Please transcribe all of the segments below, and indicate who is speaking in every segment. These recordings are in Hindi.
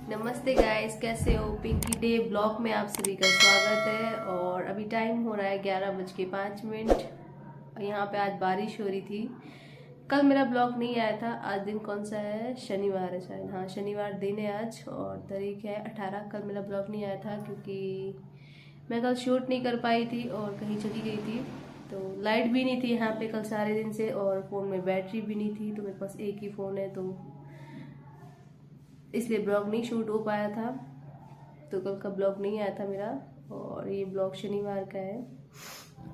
Speaker 1: नमस्ते गाइस, कैसे हो। पिंकी डे ब्लॉग में आप सभी का स्वागत है। और अभी टाइम हो रहा है 11:05। यहाँ पे आज बारिश हो रही थी। कल मेरा ब्लॉग नहीं आया था। आज दिन कौन सा है? शनिवार है शायद। हाँ, शनिवार दिन है आज और तारीख है 18। कल मेरा ब्लॉग नहीं आया था क्योंकि मैं कल शूट नहीं कर पाई थी और कहीं चली गई थी। तो लाइट भी नहीं थी यहाँ पे कल सारे दिन से, और फ़ोन में बैटरी भी नहीं थी। तो मेरे पास एक ही फ़ोन है, तो इसलिए ब्लॉग नहीं शूट हो पाया था। तो कल का ब्लॉग नहीं आया था मेरा, और ये ब्लॉग शनिवार का है।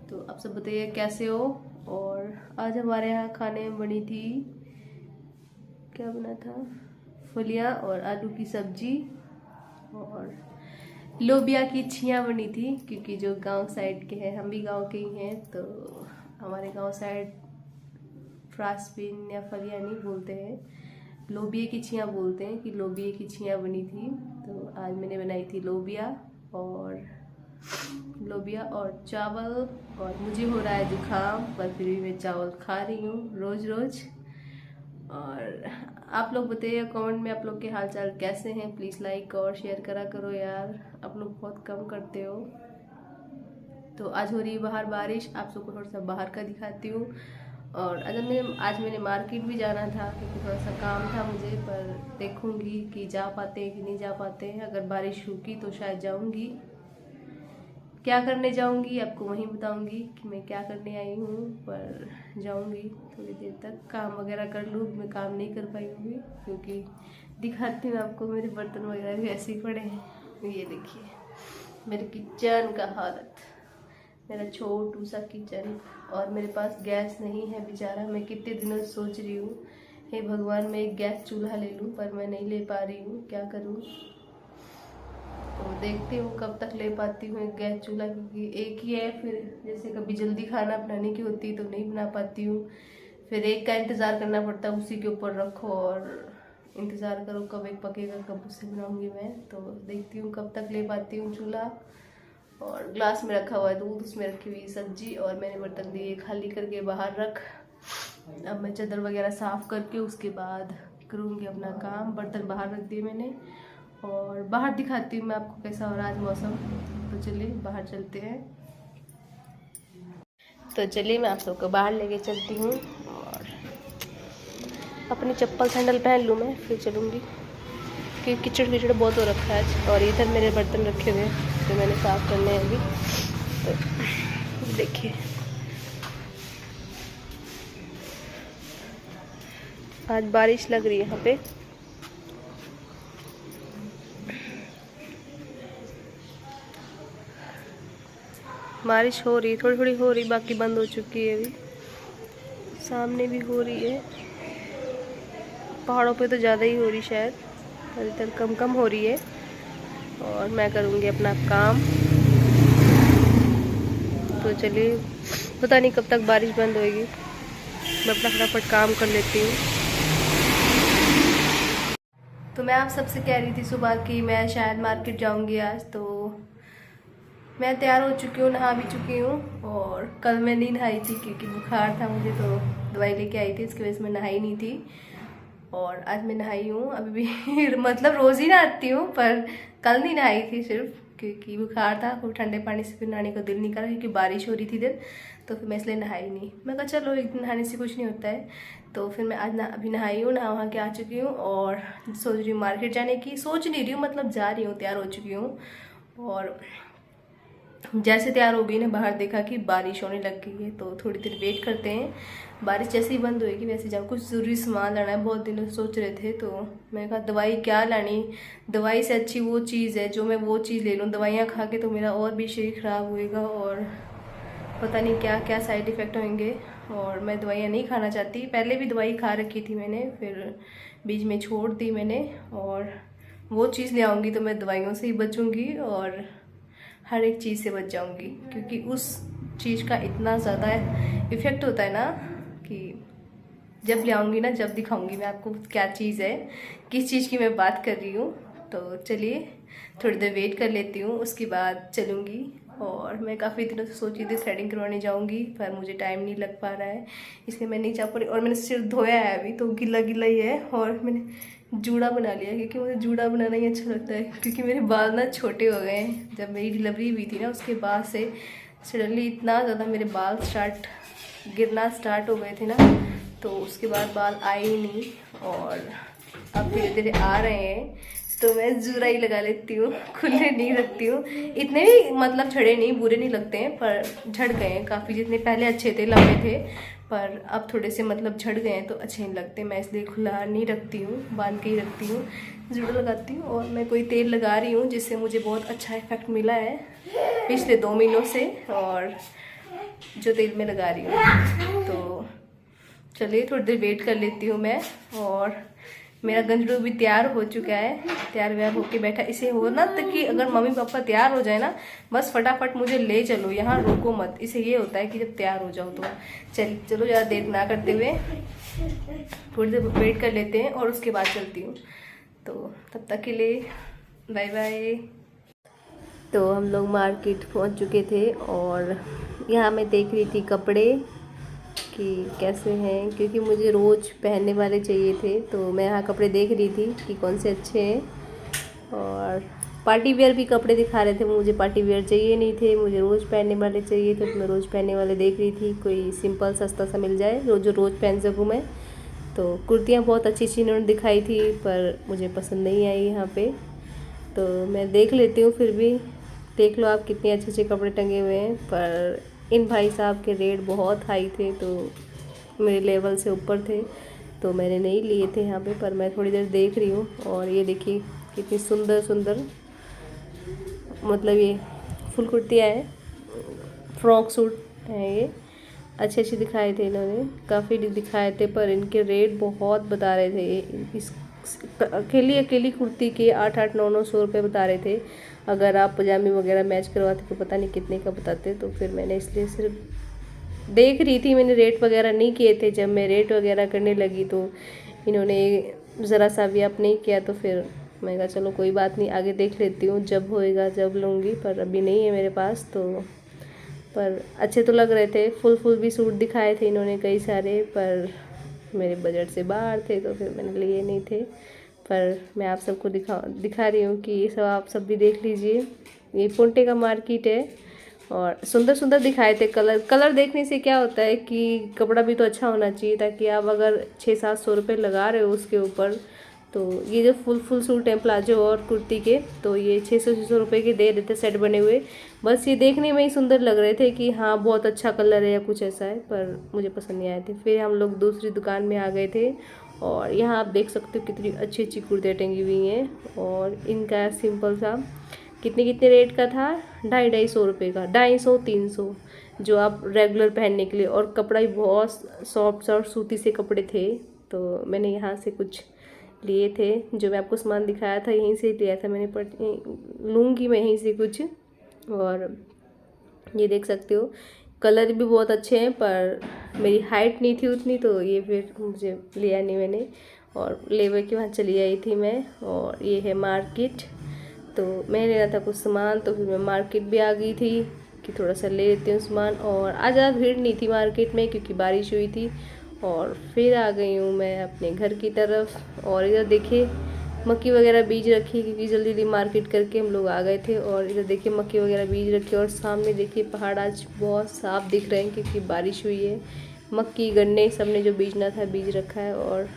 Speaker 1: तो आप सब बताइए कैसे हो। और आज हमारे यहाँ खाने में बनी थी, क्या बना था, फलियाँ और आलू की सब्जी और लोबिया की छियाँ बनी थी। क्योंकि जो गांव साइड के हैं, हम भी गांव के ही हैं, तो हमारे गांव साइड फ्रांसबीन या फलियाँ नहीं बोलते हैं, लोबिया की छियाँ बोलते हैं। कि लोबिया की छियाँ बनी थी। तो आज मैंने बनाई थी लोबिया और चावल। और मुझे हो रहा है जुकाम, पर फिर भी मैं चावल खा रही हूँ रोज़ रोज़। और आप लोग बताइए कमेंट में आप लोग के हाल चाल कैसे हैं। प्लीज़ लाइक और शेयर करा करो यार, आप लोग बहुत कम करते हो। तो आज हो रही है बाहर बारिश, आप सबको थोड़ा सा बाहर का दिखाती हूँ। और आज मैंने मार्केट भी जाना था क्योंकि थोड़ा सा काम था मुझे, पर देखूंगी कि जा पाते हैं कि नहीं जा पाते हैं। अगर बारिश रुकी तो शायद जाऊंगी। क्या करने जाऊंगी आपको वहीं बताऊंगी कि मैं क्या करने आई हूँ, पर जाऊंगी थोड़ी देर तक, काम वगैरह कर लूँ। मैं काम नहीं कर पाई हूँ क्योंकि दिखाती हूँ आपको, मेरे बर्तन वगैरह भी ऐसे ही पड़े हैं। ये देखिए मेरे किचन का हालत, मेरा छोटू सा किचन। और मेरे पास गैस नहीं है बेचारा। मैं कितने दिनों से सोच रही हूँ, हे भगवान मैं एक गैस चूल्हा ले लूँ, पर मैं नहीं ले पा रही हूँ, क्या करूँ। तो देखती हूँ कब तक ले पाती हूँ एक गैस चूल्हा, क्योंकि एक ही है। फिर जैसे कभी जल्दी खाना बनाने की होती तो नहीं बना पाती हूँ, फिर एक का इंतज़ार करना पड़ता है, उसी के ऊपर रखो और इंतज़ार करो कब एक पकेगा, कब उससे बनाऊँगी मैं। तो देखती हूँ कब तक ले पाती हूँ चूल्हा। और ग्लास में रखा हुआ है दूध, उसमें रखी हुई सब्जी, और मैंने बर्तन दिए खाली करके बाहर रख। अब मैं चादर वगैरह साफ़ करके उसके बाद करूँगी अपना काम। बर्तन बाहर रख दिए मैंने, और बाहर दिखाती हूँ मैं आपको कैसा हो रहा है आज मौसम। तो चलिए बाहर चलते हैं। तो चलिए मैं आप सबको बाहर लेके चलती हूँ, और अपनी चप्पल सैंडल पहन लूँ मैं, फिर चलूँगी क्योंकि कीचड़ कीचड़ बहुत हो रखा है आज। और इधर मेरे बर्तन रखे हुए हैं जो मैंने साफ़ करने हैं अभी। तो देखिए आज बारिश लग रही है यहाँ पे। बारिश हो रही, थोड़ी थोड़ी हो रही, बाकी बंद हो चुकी है। अभी सामने भी हो रही है, पहाड़ों पे तो ज़्यादा ही हो रही शायद, और इधर कम कम हो रही है। और मैं करूँगी अपना काम। तो चलिए, पता नहीं कब तक बारिश बंद होएगी, मैं अपना फटाफट काम कर लेती हूँ। तो मैं आप सबसे कह रही थी सुबह कि मैं शायद मार्केट जाऊँगी आज। तो मैं तैयार हो चुकी हूँ, नहा भी चुकी हूँ। और कल मैं नहीं नहाई थी क्योंकि बुखार था मुझे, तो दवाई लेके आई थी, इसकी वजह से मैं नहाई नहीं थी। और आज मैं नहाई हूँ अभी भी मतलब रोज़ ही नहाती हूँ, पर कल नहीं नहाई थी सिर्फ क्योंकि बुखार था। फिर ठंडे पानी से फिर नहाने को दिल नहीं करा क्योंकि बारिश हो रही थी दिन, तो फिर मैं इसलिए नहाई नहीं। मैं कहा चलो एक दिन नहाने से कुछ नहीं होता है। तो फिर मैं आज अभी नहाई हूँ, नहा वहाँ के आ चुकी हूँ, और सोच रही हूँ मार्केट जाने की। सोच नहीं रही हूँ, मतलब जा रही हूँ, तैयार हो चुकी हूँ। और जैसे तैयार हो गई ना, बाहर देखा कि बारिश होने लग गई है, तो थोड़ी देर वेट करते हैं। बारिश जैसे ही बंद होएगी वैसे जाओ। कुछ ज़रूरी सामान लाना है, बहुत दिनों से सोच रहे थे। तो मैंने कहा दवाई क्या लानी, दवाई से अच्छी वो चीज़ है जो मैं वो चीज़ ले लूँ। दवाइयाँ खा के तो मेरा और भी शरीर ख़राब होएगा, और पता नहीं क्या क्या साइड इफ़ेक्ट होंगे। और मैं दवाइयाँ नहीं खाना चाहती। पहले भी दवाई खा रखी थी मैंने, फिर बीच में छोड़ दी मैंने। और वो चीज़ ले आऊँगी तो मैं दवाइयों से ही बचूँगी और हर एक चीज़ से बच जाऊंगी, क्योंकि उस चीज़ का इतना ज़्यादा इफ़ेक्ट होता है ना कि जब ले आऊँगी ना, जब दिखाऊंगी मैं आपको क्या चीज़ है, किस चीज़ की मैं बात कर रही हूँ। तो चलिए थोड़ी देर वेट कर लेती हूँ, उसके बाद चलूँगी। और मैं काफ़ी दिनों से सोची थी थ्रेडिंग करवाने जाऊँगी, पर मुझे टाइम नहीं लग पा रहा है, इसलिए मैं नहीं जा पा रही। और मैंने सिर धोया है अभी, तो गिला गिला ही है। और मैंने जूड़ा बना लिया, क्योंकि मुझे जूड़ा बनाना ही अच्छा लगता है। क्योंकि मेरे बाल ना छोटे हो गए हैं, जब मेरी डिलीवरी हुई थी ना उसके बाद से सडनली इतना ज़्यादा मेरे बाल गिरना स्टार्ट हो गए थे ना, तो उसके बाद बाल आए ही नहीं, और अब धीरे धीरे आ रहे हैं। तो मैं जूड़ा ही लगा लेती हूँ, खुले नहीं रखती हूँ। इतने भी मतलब झड़े नहीं, बुरे नहीं लगते हैं, पर झड़ गए हैं काफ़ी। जितने पहले अच्छे थे, लंबे थे, पर अब थोड़े से मतलब झड़ गए हैं तो अच्छे नहीं लगते। मैं इसलिए खुला नहीं रखती हूँ, बांध के ही रखती हूँ, जूड़ा लगाती हूँ। और मैं कोई तेल लगा रही हूँ जिससे मुझे बहुत अच्छा इफेक्ट मिला है पिछले 2 महीनों से, और जो तेल मैं लगा रही हूँ। तो चलिए थोड़ी देर वेट कर लेती हूँ मैं। और मेरा गंजड़ू भी तैयार हो चुका है, तैयार व्यार होके बैठा। इसे हो ना तक कि अगर मम्मी पापा तैयार हो जाए ना, बस फटाफट मुझे ले चलो, यहाँ रोको मत। इसे ये होता है कि जब तैयार हो जाओ तो चलो ज़्यादा देर ना करते हुए थोड़ी देर वेट कर लेते हैं और उसके बाद चलती हूँ। तो तब तक के लिए बाय बाय। तो हम लोग मार्केट पहुँच चुके थे, और यहाँ मैं देख रही थी कपड़े कि कैसे हैं, क्योंकि मुझे रोज़ पहनने वाले चाहिए थे। तो मैं यहाँ कपड़े देख रही थी कि कौन से अच्छे हैं, और पार्टी वेयर भी कपड़े दिखा रहे थे। मुझे पार्टी वेयर चाहिए नहीं थे, मुझे रोज़ पहनने वाले चाहिए थे। तो मैं रोज़ पहनने वाले देख रही थी, कोई सिंपल सस्ता सा मिल जाए जो रोज़ पहन सकूँ मैं। तो कुर्तियाँ बहुत अच्छी अच्छी इन्होंने दिखाई थी, पर मुझे पसंद नहीं आई यहाँ पे। तो मैं देख लेती हूँ, फिर भी देख लो आप कितने अच्छे अच्छे कपड़े टंगे हुए हैं। पर इन भाई साहब के रेट बहुत हाई थे, तो मेरे लेवल से ऊपर थे, तो मैंने नहीं लिए थे यहाँ पे। पर मैं थोड़ी देर देख रही हूँ, और ये देखिए कितनी सुंदर सुंदर, मतलब ये फुल कुर्तियाँ हैं, फ्रॉक सूट है ये। अच्छे अच्छे दिखाए थे इन्होंने, काफ़ी दिखाए थे, पर इनके रेट बहुत बता रहे थे। इस अकेली कुर्ती के 800 900 रुपये बता रहे थे। अगर आप पजामी वगैरह मैच करवाते तो पता नहीं कितने का बताते। तो फिर मैंने इसलिए सिर्फ देख रही थी, मैंने रेट वगैरह नहीं किए थे। जब मैं रेट वगैरह करने लगी तो इन्होंने ज़रा सा भी अप नहीं किया, तो फिर मैं कहा चलो कोई बात नहीं, आगे देख लेती हूँ, जब होएगा जब लूँगी। पर अभी नहीं है मेरे पास। तो पर अच्छे तो लग रहे थे, फुल भी सूट दिखाए थे इन्होंने कई सारे, पर मेरे बजट से बाहर थे, तो फिर मैंने लिए नहीं थे। पर मैं आप सबको दिखा रही हूँ कि ये सब आप सब भी देख लीजिए। ये पोंटे का मार्केट है, और सुंदर सुंदर दिखाए थे कलर देखने से क्या होता है कि कपड़ा भी तो अच्छा होना चाहिए, ताकि आप अगर 600-700 रुपये लगा रहे हो उसके ऊपर। तो ये जो फुल सूट है प्लाजो और कुर्ती के, तो ये 600-600 रुपये के दे देते सेट बने हुए। बस ये देखने में ही सुंदर लग रहे थे कि हाँ बहुत अच्छा कलर है या कुछ ऐसा है, पर मुझे पसंद नहीं आए थे। फिर हम लोग दूसरी दुकान में आ गए थे, और यहाँ आप देख सकते हो कितनी अच्छी अच्छी कुर्तियाँ टंगी हुई हैं। और इनका सिंपल सा कितने रेट का था, 250-250 रुपये का, 250-300, जो आप रेगुलर पहनने के लिए। और कपड़ा भी बहुत सॉफ्ट सूती से कपड़े थे। तो मैंने यहाँ से कुछ लिए थे, जो मैं आपको सामान दिखाया था यहीं से लिया था मैंने, लूँगी मैं यहीं से कुछ। और ये देख सकते हो कलर भी बहुत अच्छे हैं, पर मेरी हाइट नहीं थी उतनी, तो ये फिर मुझे लिया नहीं मैंने, और लेवे के वहाँ चली आई थी मैं। और ये है मार्केट, तो मैं लेना था कुछ सामान, तो फिर मैं मार्केट भी आ गई थी कि थोड़ा सा ले लेती हूँ सामान। और आज ज़्यादा भीड़ नहीं थी मार्केट में, क्योंकि बारिश हुई थी। और फिर आ गई हूँ मैं अपने घर की तरफ। और इधर देखिए मक्की वगैरह बीज रखी, क्योंकि जल्दी जल्दी मार्केट करके हम लोग आ गए थे। और इधर देखिए मक्की वगैरह बीज रखे, और सामने देखिए पहाड़ आज बहुत साफ दिख रहे हैं, क्योंकि बारिश हुई है। मक्की गन्ने सब ने जो बीजना था बीज रखा है। और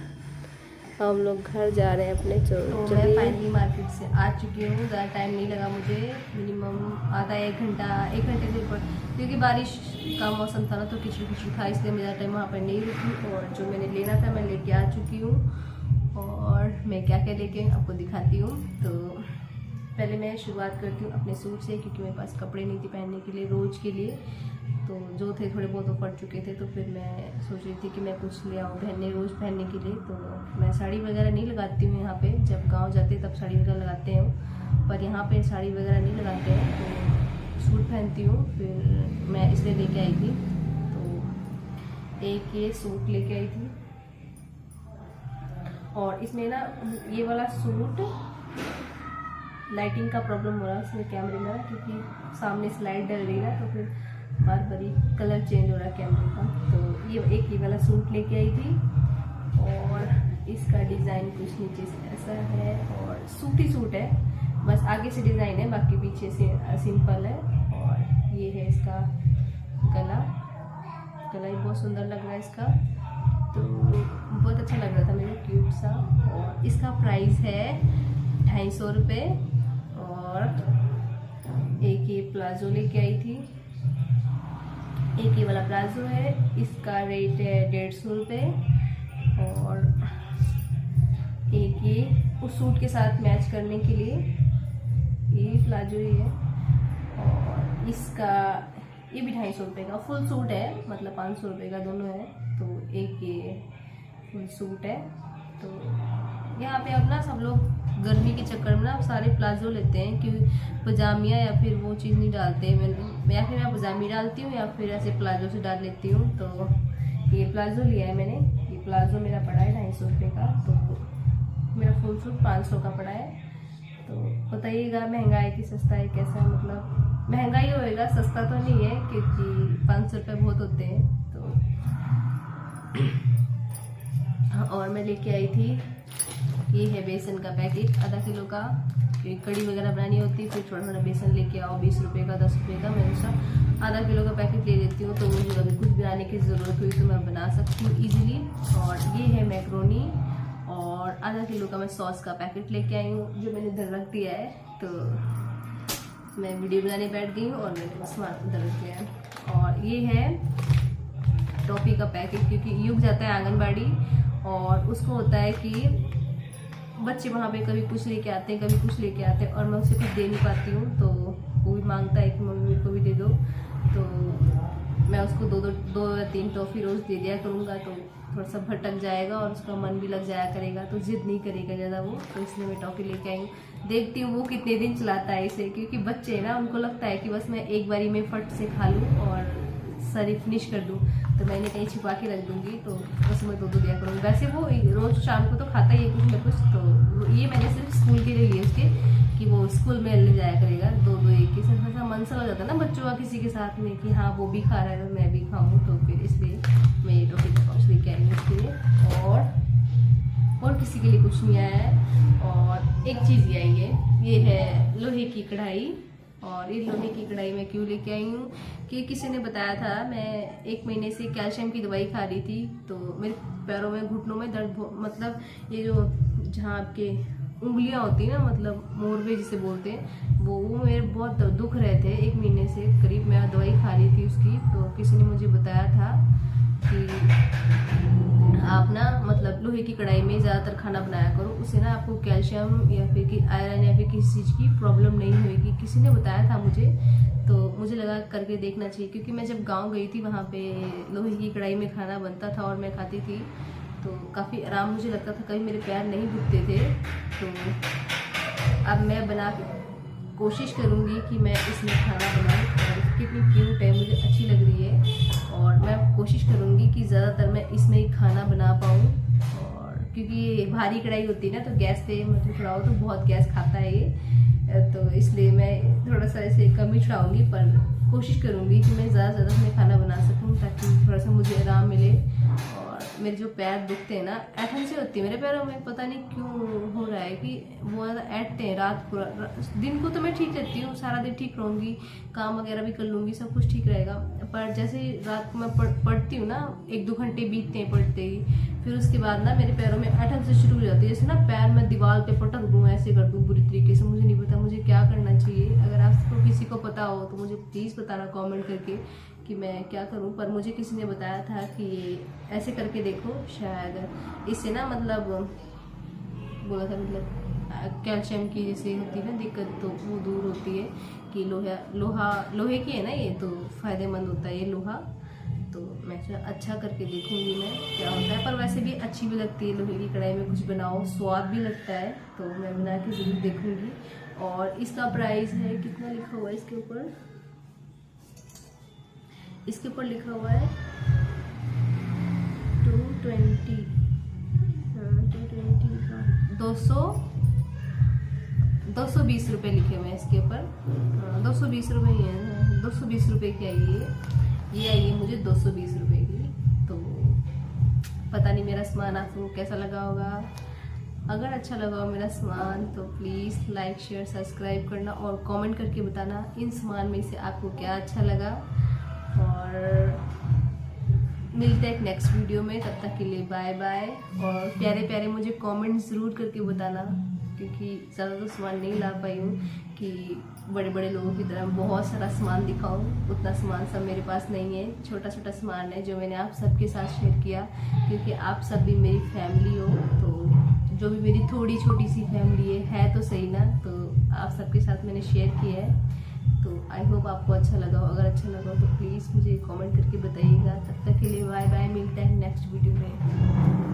Speaker 1: हम लोग घर जा रहे हैं अपने। तो मैं फाइनली मार्केट से आ चुकी हूँ। ज़्यादा टाइम नहीं लगा मुझे, मिनिमम आधा 1 घंटे से ऊपर, क्योंकि बारिश का मौसम था ना, तो किचड़ था, इसलिए मैं ज़्यादा टाइम वहाँ पर नहीं रुकी। और जो मैंने लेना था मैं लेके आ चुकी हूँ। और मैं क्या क्या लेके आपको दिखाती हूँ। तो पहले मैं शुरुआत करती हूँ अपने सूट से, क्योंकि मेरे पास कपड़े नहीं थे पहनने के लिए रोज़ के लिए। तो जो थे थोड़े बहुत तो पड़ चुके थे, तो फिर मैं सोच रही थी कि मैं कुछ ले आऊँ रोज़ पहनने के लिए। तो मैं साड़ी वगैरह नहीं लगाती हूँ यहाँ पे, जब गांव जाते तब साड़ी वगैरह लगाते हैं, पर यहाँ पे साड़ी वगैरह नहीं लगाते हैं। तो सूट पहनती हूँ, फिर मैं इसलिए लेके आई थी। तो एक ये सूट लेके आई थी, और इसमें ना ये वाला सूट लाइटिंग का प्रॉब्लम हो रहा है इसमें कैमरे में, क्योंकि सामने स्लाइड डल रही है, तो फिर बार बार कलर चेंज हो रहा है कैमरे का। तो ये वाला सूट लेके आई थी। और इसका डिज़ाइन कुछ नीचे से ऐसा है और सूटी सूट है, बस आगे से डिज़ाइन है, बाकी पीछे से सिंपल है। और ये है इसका गला ही बहुत सुंदर लग रहा है इसका, तो बहुत अच्छा लग रहा था मेरे, क्यूट सा। और इसका प्राइस है 250 रुपये। और एक ये प्लाजो लेके आई थी, एक ये वाला प्लाजो है, इसका रेट है 150 रुपये। और एक ये उस सूट के साथ मैच करने के लिए ये प्लाजो ही है, और इसका ये भी 250 रुपये का फुल सूट है, मतलब 500 रुपये का दोनों है। तो एक ये फुल सूट है। तो यहाँ पे अब ना सब लोग गर्मी के चक्कर में ना सारे प्लाजो लेते हैं, कि पजामिया या फिर वो चीज़ नहीं डालते हैं। या फिर मैं पजामी डालती हूँ या फिर ऐसे प्लाजो से डाल लेती हूँ। तो ये प्लाजो लिया है मैंने, ये प्लाजो मेरा पड़ा है 250 रुपये का, तो मेरा फुल सूट 500 का पड़ा है। तो बताइएगा महंगा है कि सस्ता है, कैसा है, मतलब महंगा ही होएगा, सस्ता तो नहीं है, क्योंकि 500 रुपये बहुत होते हैं। तो और मैं लेके आई थी, ये है बेसन का पैकेट आधा किलो का, कड़ी वगैरह बनानी होती, फिर थोड़ा थोड़ा बेसन लेके आओ, 20 रुपये का 10 रुपये का, मैं हमेशा आधा किलो का पैकेट ले लेती हूँ। तो मुझे अगर कुछ बनाने की ज़रूरत हुई तो मैं बना सकती हूँ ईजिली। और ये है मैक्रोनी, और आधा किलो का मैं सॉस का पैकेट लेके आई हूँ, जो मैंने इधर रख दिया है। तो मैं वीडियो बनाने बैठ गई हूँ और मैंने बस इधर रख दिया है। और ये है टॉफ़ी का पैकेट, क्योंकि युग जाता है आंगनबाड़ी, और उसको होता है कि बच्चे वहाँ पे कभी कुछ लेके आते हैं, कभी कुछ लेके आते हैं, और मैं उसे कुछ दे नहीं पाती हूँ। तो वो भी मांगता है कि मम्मी मेरे को भी दे दो, तो मैं उसको दो या 3 टॉफ़ी रोज़ दे दिया करूँगा। तो थोड़ा सा भटक जाएगा और उसका मन भी लग जाया करेगा, तो जिद नहीं करेगा ज़्यादा वो। तो इसलिए मैं टॉफ़ी लेके आई हूँ, देखती हूँ वो कितने दिन चलाता है इसे, क्योंकि बच्चे ना उनको लगता है कि बस मैं एक बारी में फट से खा लूँ और सारी फिनिश कर दूँ। तो मैंने कहीं छिपा के रख दूँगी, तो उसमें 2 दिया करूँगी। वैसे वो रोज़ शाम को तो खाता ही है कुछ ना कुछ। तो ये मैंने सिर्फ स्कूल के लिए लिए उसके, कि वो स्कूल में ले जाया करेगा 2 एक ही। सिर्फ ऐसा मन सा हो जाता है ना बच्चों का किसी के साथ में, कि हाँ वो भी खा रहा है तो मैं भी खाऊँ। तो फिर इसलिए मैं ये टॉफ़ी का पाउच लेके आई हूँ उसके लिए, और किसी के लिए कुछ नहीं आया है। और एक चीज़ ये आई है, ये है लोहे की कढ़ाई। और ये लोहे की कढ़ाई मैं क्यों लेके आई हूँ, कि किसी ने बताया था, मैं 1 महीने से कैल्शियम की दवाई खा रही थी, तो मेरे पैरों में घुटनों में दर्द, मतलब ये जो जहाँ आपके उंगलियाँ होती हैं ना, मतलब मोरवे जिसे बोलते हैं, वो मेरे बहुत दुख रहे थे 1 महीने से करीब। मैं दवाई खा रही थी उसकी, तो किसी ने मुझे बताया था कि आप ना मतलब लोहे की कढ़ाई में ज़्यादातर खाना बनाया करो, उससे ना आपको कैल्शियम या फिर कि आयरन या फिर किसी चीज़ की प्रॉब्लम नहीं होगी। किसी ने बताया था मुझे, तो मुझे लगा करके देखना चाहिए, क्योंकि मैं जब गांव गई थी वहाँ पे लोहे की कढ़ाई में खाना बनता था और मैं खाती थी, तो काफ़ी आराम मुझे लगता था, कभी मेरे पैर नहीं दुखते थे। तो अब मैं बना कोशिश करूँगी कि मैं इसमें खाना बनाऊँ, और कितनी क्यूट है, मुझे अच्छी लग रही है। और मैं कोशिश करूँगी कि ज़्यादातर मैं इसमें ही खाना बना पाऊँ, और क्योंकि ये भारी कढ़ाई होती है ना, तो गैस पे मतलब चढ़ाओ तो बहुत गैस खाता है ये, तो इसलिए मैं थोड़ा सा इसे कम ही चढ़ाऊँगी, पर कोशिश करूँगी कि मैं ज़्यादा से ज़्यादा इसमें खाना बना सकूँ, ताकि थोड़ा सा मुझे आराम मिले। और मेरे जो पैर दुखते हैं ना, ऐठन से होती है मेरे पैरों में, पता नहीं क्यों हो रहा है कि वो ज़्यादा ऐठते हैं रात को। दिन को तो मैं ठीक रहती हूँ, सारा दिन ठीक रहूँगी, काम वगैरह भी कर लूँगी, सब कुछ ठीक रहेगा। पर जैसे रात को मैं पढ़ती हूँ ना, 1-2 घंटे बीतते हैं पढ़ते ही, फिर उसके बाद ना मेरे पैरों में ऐठन से शुरू हो जाती है, जैसे ना पैर में दीवार पे पटक दूँ, ऐसे कर दूँ बुरी तरीके से। मुझे नहीं पता मुझे क्या करना चाहिए, अगर आपको किसी को पता हो तो मुझे प्लीज़ बताना कमेंट करके कि मैं क्या करूं। पर मुझे किसी ने बताया था कि ऐसे करके देखो, शायद इससे ना मतलब बोला था, मतलब कैल्शियम की जैसे होती है ना दिक्कत, तो वो दूर होती है। कि लोहे की है ना ये, तो फ़ायदेमंद होता है ये लोहा। तो मैं अच्छा करके देखूंगी मैं क्या होता है। पर वैसे भी अच्छी भी लगती है लोहे की कढ़ाई में कुछ बनाओ, स्वाद भी लगता है, तो मैं बना के ज़रूर देखूंगी। और इसका प्राइस है, कितना लिखा हुआ है इसके ऊपर, इसके ऊपर लिखा हुआ है 220 220 रुपये लिखे हुए हैं इसके ऊपर। 220 रुपये ही है, 220 रुपये की आई है ये आई है मुझे 220 रुपये की। तो पता नहीं मेरा सामान आपको कैसा लगा होगा। अगर अच्छा लगा हो मेरा सामान तो प्लीज़ लाइक शेयर सब्सक्राइब करना और कमेंट करके बताना इन सामान में से आपको क्या अच्छा लगा। और मिलते हैं एक नेक्स्ट वीडियो में, तब तक के लिए बाय बाय। और प्यारे प्यारे मुझे कमेंट्स ज़रूर करके बताना, क्योंकि ज़्यादा तो सामान नहीं ला पाई हूँ कि बड़े बड़े लोगों की तरह बहुत सारा सामान दिखाऊं। उतना सामान सब मेरे पास नहीं है, छोटा छोटा सामान है जो मैंने आप सबके साथ शेयर किया, क्योंकि आप सब भी मेरी फैमिली हो। तो जो भी मेरी थोड़ी छोटी सी फैमिली है तो सही ना, तो आप सबके साथ मैंने शेयर किया है। तो आई होप आपको अच्छा लगा हो। अगर अच्छा लगा हो तो प्लीज़ मुझे कमेंट करके बताइएगा। तब तक के लिए बाय बाय, मिलते हैं नेक्स्ट वीडियो में।